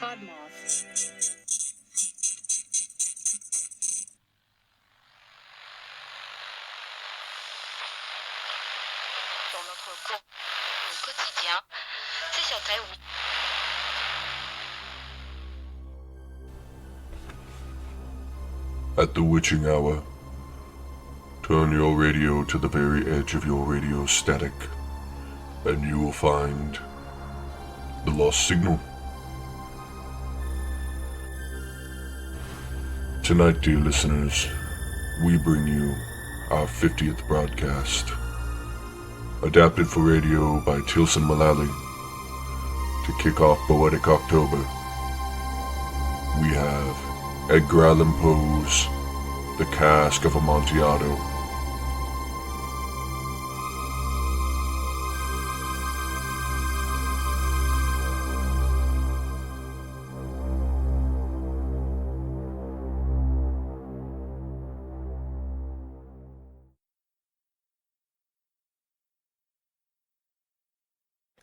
Podmoth. Dans notre au quotidien, ces châtaignes. At the witching hour, turn your radio to the very edge of your radio static, and you will find the lost signal. Tonight, dear listeners, we bring you our 50th broadcast, adapted for radio by Tilsen Mulalley. To kick off Poetic October, we have Edgar Allan Poe's The Cask of Amontillado.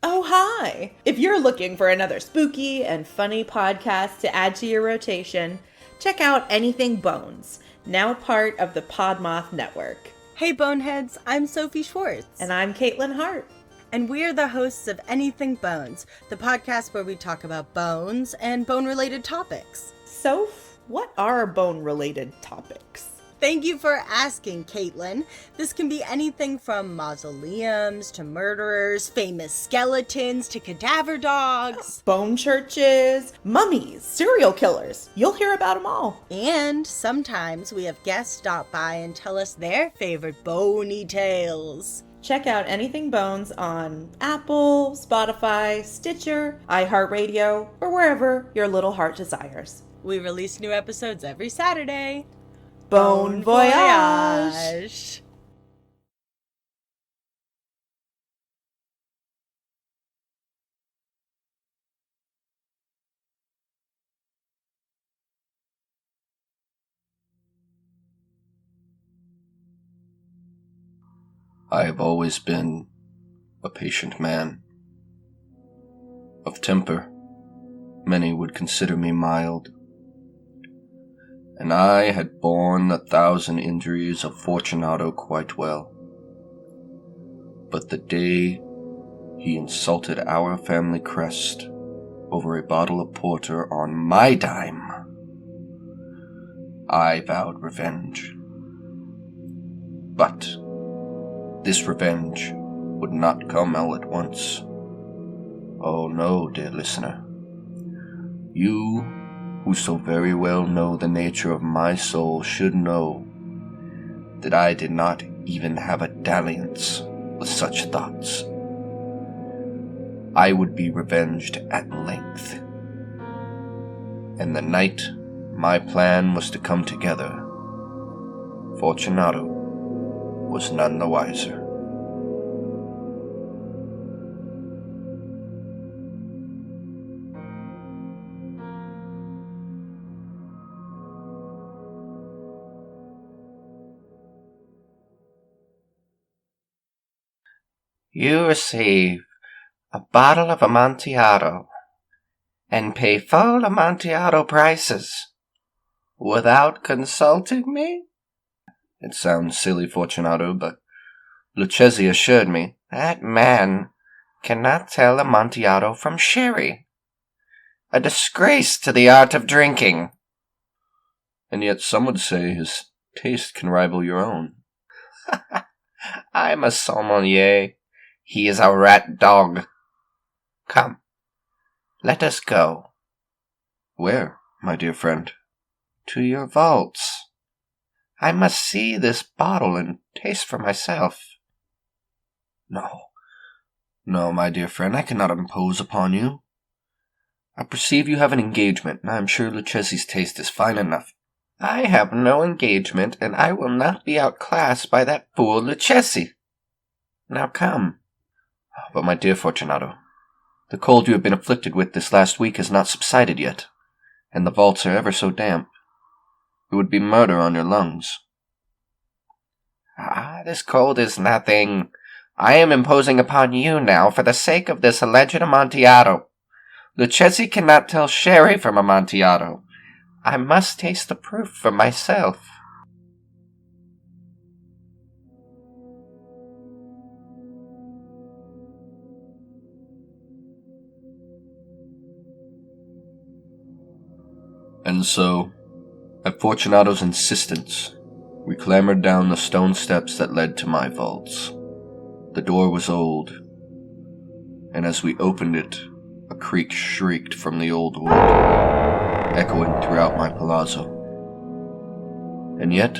Oh, hi! If you're looking for another spooky and funny podcast to add to your rotation, check out Anything Bones, now part of the Podmoth Network. Hey Boneheads, I'm Sophie Schwartz. And I'm Caitlin Hart. And we're the hosts of Anything Bones, the podcast where we talk about bones and bone-related topics. Soph, what are bone-related topics? Thank you for asking, Caitlin. This can be anything from mausoleums to murderers, famous skeletons to cadaver dogs. Bone churches, mummies, serial killers. You'll hear about them all. And sometimes we have guests stop by and tell us their favorite bony tales. Check out Anything Bones on Apple, Spotify, Stitcher, iHeartRadio, or wherever your little heart desires. We release new episodes every Saturday. Bon voyage! I have always been a patient man. Of temper, many would consider me mild. And I had borne 1,000 injuries of Fortunato quite well. But the day he insulted our family crest over a bottle of porter on my dime, I vowed revenge. But this revenge would not come all at once. Oh no, dear listener. You who so very well know the nature of my soul should know that I did not even have a dalliance with such thoughts. I would be revenged at length. And the night my plan was to come together, Fortunato was none the wiser. You receive a bottle of Amontillado and pay full Amontillado prices without consulting me? It sounds silly, Fortunato, but Lucchesi assured me that man cannot tell Amontillado from sherry. A disgrace to the art of drinking. And yet some would say his taste can rival your own. I'm a sommelier. He is a rat dog. Come, let us go. Where, my dear friend? To your vaults. I must see this bottle and taste for myself. No, my dear friend, I cannot impose upon you. I perceive you have an engagement, and I am sure Lucchesi's taste is fine enough. I have no engagement, and I will not be outclassed by that fool Lucchesi. Now come. But my dear Fortunato, the cold you have been afflicted with this last week has not subsided yet, and the vaults are ever so damp. It would be murder on your lungs. This cold is nothing. I am imposing upon you now for the sake of this alleged Amontillado. Lucchesi cannot tell sherry from Amontillado. I must taste the proof for myself. And so, at Fortunato's insistence, we clambered down the stone steps that led to my vaults. The door was old, and as we opened it, a creak shrieked from the old wood, echoing throughout my palazzo. And yet,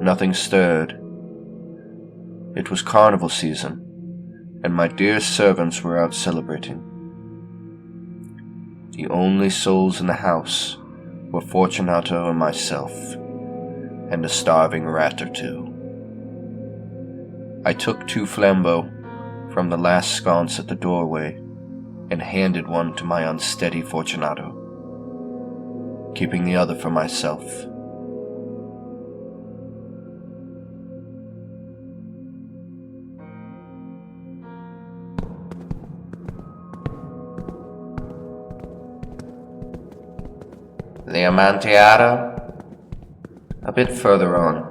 nothing stirred. It was carnival season, and my dear servants were out celebrating. The only souls in the house were Fortunato and myself, and a starving rat or two. I took 2 flambeaux from the last sconce at the doorway and handed one to my unsteady Fortunato, keeping the other for myself. The Amontillado? A bit further on.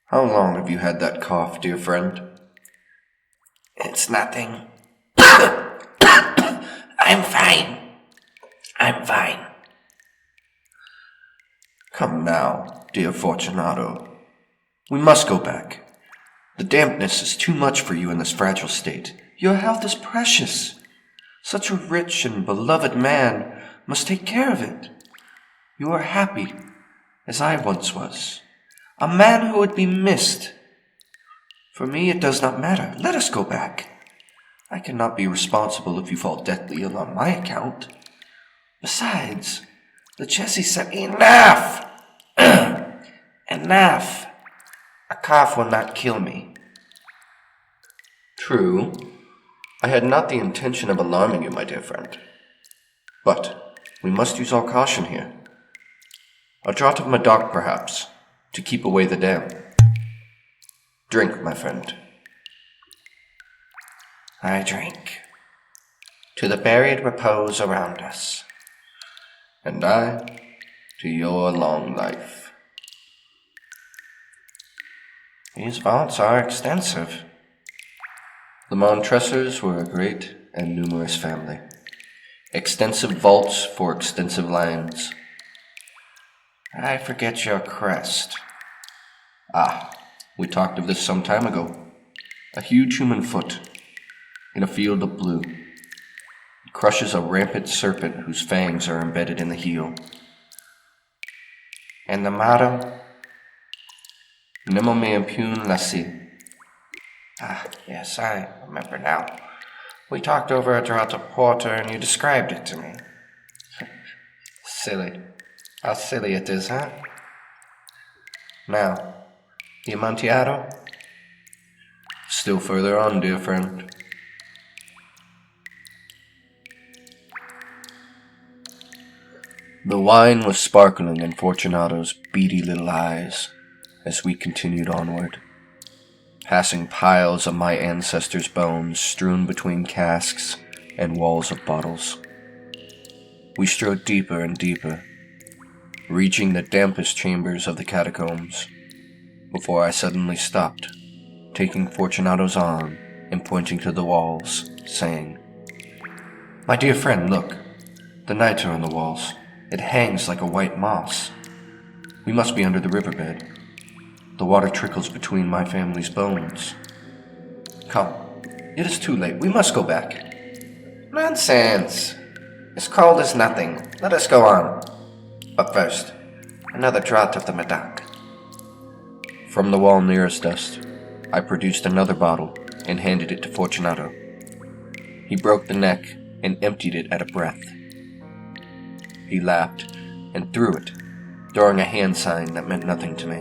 How long have you had that cough, dear friend? It's nothing. I'm fine. I'm fine. Come now, dear Fortunato. We must go back. The dampness is too much for you in this fragile state. Your health is precious. Such a rich and beloved man must take care of it. You are happy, as I once was. A man who would be missed. For me, it does not matter. Let us go back. I cannot be responsible if you fall deathly ill on my account. Besides, Lucchesi said, Enough! Enough! A cough will not kill me. True. I had not the intention of alarming you, my dear friend. But we must use all caution here. A draught of Medoc, perhaps, to keep away the damp. Drink, my friend. I drink. To the buried repose around us. And I, to your long life. These vaults are extensive. The Montressors were a great and numerous family. Extensive vaults for extensive lands. I forget your crest. Ah, we talked of this some time ago. A huge human foot in a field of blue. It crushes a rampant serpent whose fangs are embedded in the heel. And the motto? Nemo me impune lasci. Ah, yes, I remember now. We talked over a draught of porter and you described it to me. Silly. How silly it is, huh? Now, the Amontillado? Still further on, dear friend. The wine was sparkling in Fortunato's beady little eyes as we continued onward, passing piles of my ancestors' bones strewn between casks and walls of bottles. We strode deeper and deeper, reaching the dampest chambers of the catacombs, before I suddenly stopped, taking Fortunato's arm and pointing to the walls, saying, "My dear friend, look, the nitre on the walls. It hangs like a white moss. We must be under the riverbed. The water trickles between my family's bones. Come, it is too late. We must go back." Nonsense. As cold as nothing. Let us go on. But first, another draught of the Medoc. From the wall nearest us, I produced another bottle and handed it to Fortunato. He broke the neck and emptied it at a breath. He laughed and threw it, throwing a hand sign that meant nothing to me.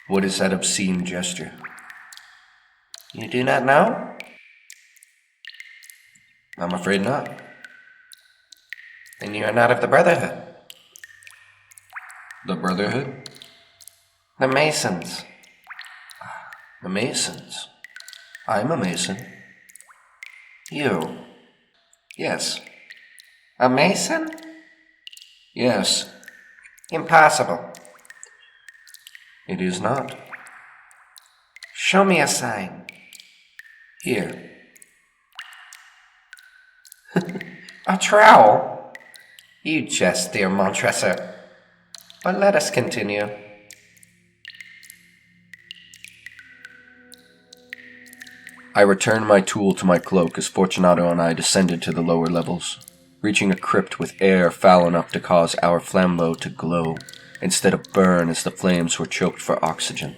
What is that obscene gesture? You do not know? I'm afraid not. Then you are not of the Brotherhood. The Brotherhood? The Masons. The Masons? I'm a Mason. You? Yes. A Mason? Yes. Impossible. It is not. Show me a sign. Here. A trowel? You jest, dear Montresor. But let us continue. I returned my tool to my cloak as Fortunato and I descended to the lower levels, reaching a crypt with air foul enough to cause our flambeau to glow, instead of burn as the flames were choked for oxygen.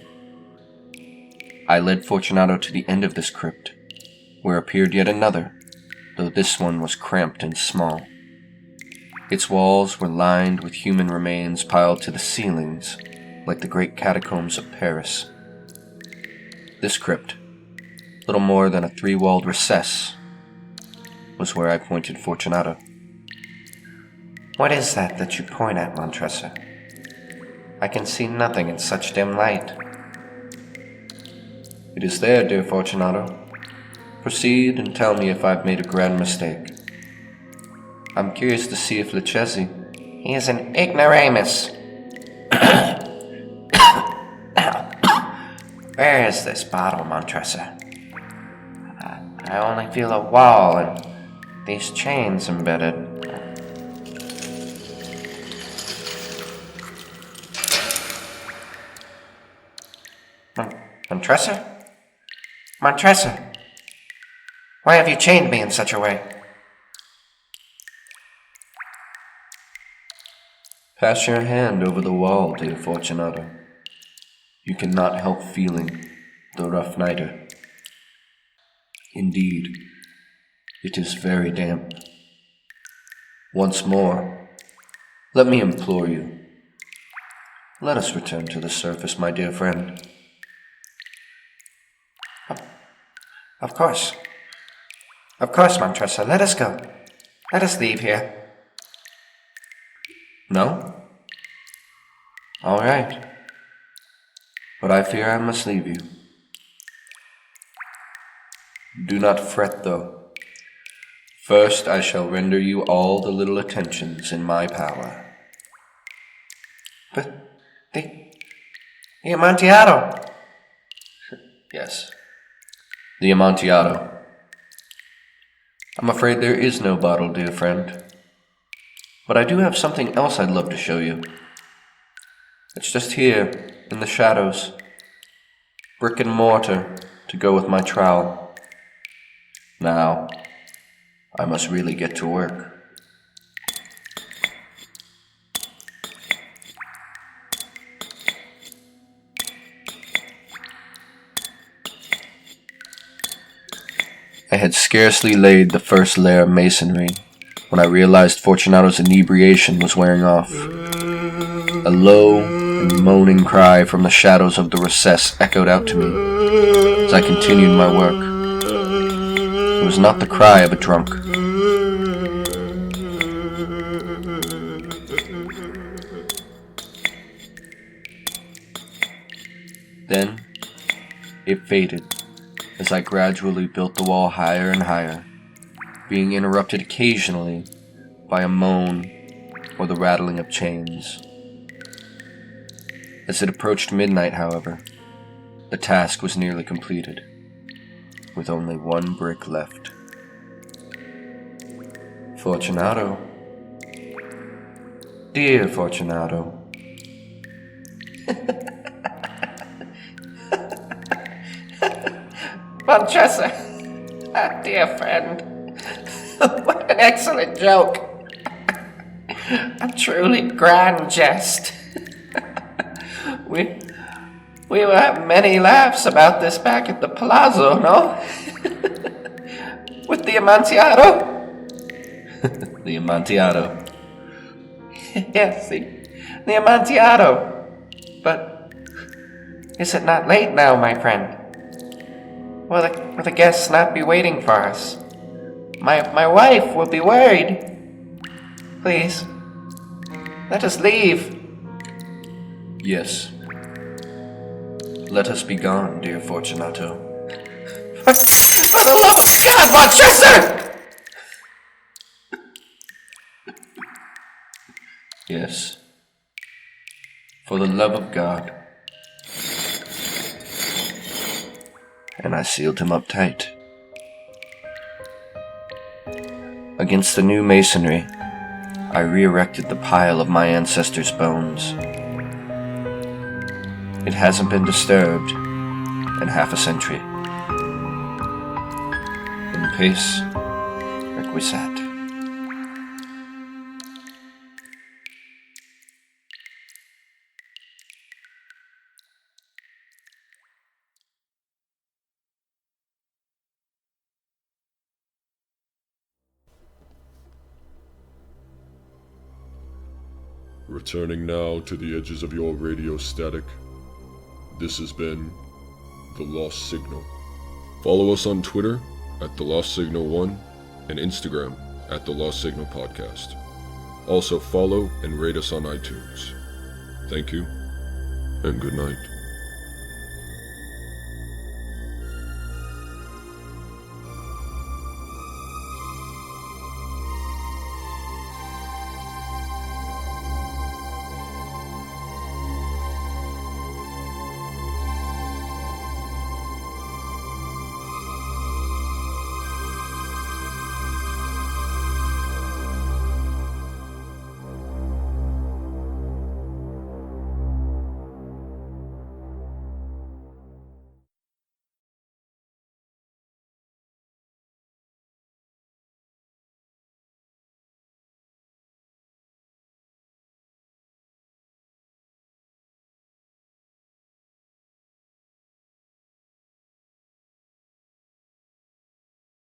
I led Fortunato to the end of this crypt, where appeared yet another, though this one was cramped and small. Its walls were lined with human remains piled to the ceilings, like the great catacombs of Paris. This crypt, little more than a 3-walled recess, was where I pointed Fortunato. What is that you point at, Montresor? I can see nothing in such dim light. It is there, dear Fortunato. Proceed and tell me if I've made a grand mistake. I'm curious to see if Lucchesi... He is an ignoramus. Where is this bottle, Montresor? I only feel a wall and these chains embedded. Montresor? Montresor? Why have you chained me in such a way? Pass your hand over the wall, dear Fortunato. You cannot help feeling the rough nighter. Indeed, it is very damp. Once more, let me implore you. Let us return to the surface, my dear friend. Of course. Of course, Montresor. Let us go. Let us leave here. No? All right. But I fear I must leave you. Do not fret, though. First, I shall render you all the little attentions in my power. But the Amontillado! Yes, the Amontillado. I'm afraid there is no bottle, dear friend. But I do have something else I'd love to show you. It's just here, in the shadows. Brick and mortar to go with my trowel. Now, I must really get to work. I had scarcely laid the first layer of masonry when I realized Fortunato's inebriation was wearing off. A low and moaning cry from the shadows of the recess echoed out to me as I continued my work. It was not the cry of a drunk. Then, it faded as I gradually built the wall higher and higher, being interrupted occasionally by a moan or the rattling of chains. As it approached midnight, however, the task was nearly completed, with only one brick left. Fortunato. Dear Fortunato. Montresor, dear friend, what an excellent joke. A truly grand jest. We will have many laughs about this back at the palazzo, no? With the Amontillado? The Amontillado. Yes, the Amontillado. But Is it not late now, my friend? Will the guests not be waiting for us? My wife will be worried. Please, let us leave. Yes. Let us be gone, dear Fortunato. For the love of God, Montressor! Yes. For the love of God. And I sealed him up tight. Against the new masonry, I re-erected the pile of my ancestors' bones. It hasn't been disturbed in half a century. In pace, requiescat. Returning now to the edges of your radio static, this has been The Lost Signal. Follow us on Twitter at The Lost Signal 1 and Instagram at The Lost Signal Podcast. Also follow and rate us on iTunes. Thank you, and good night.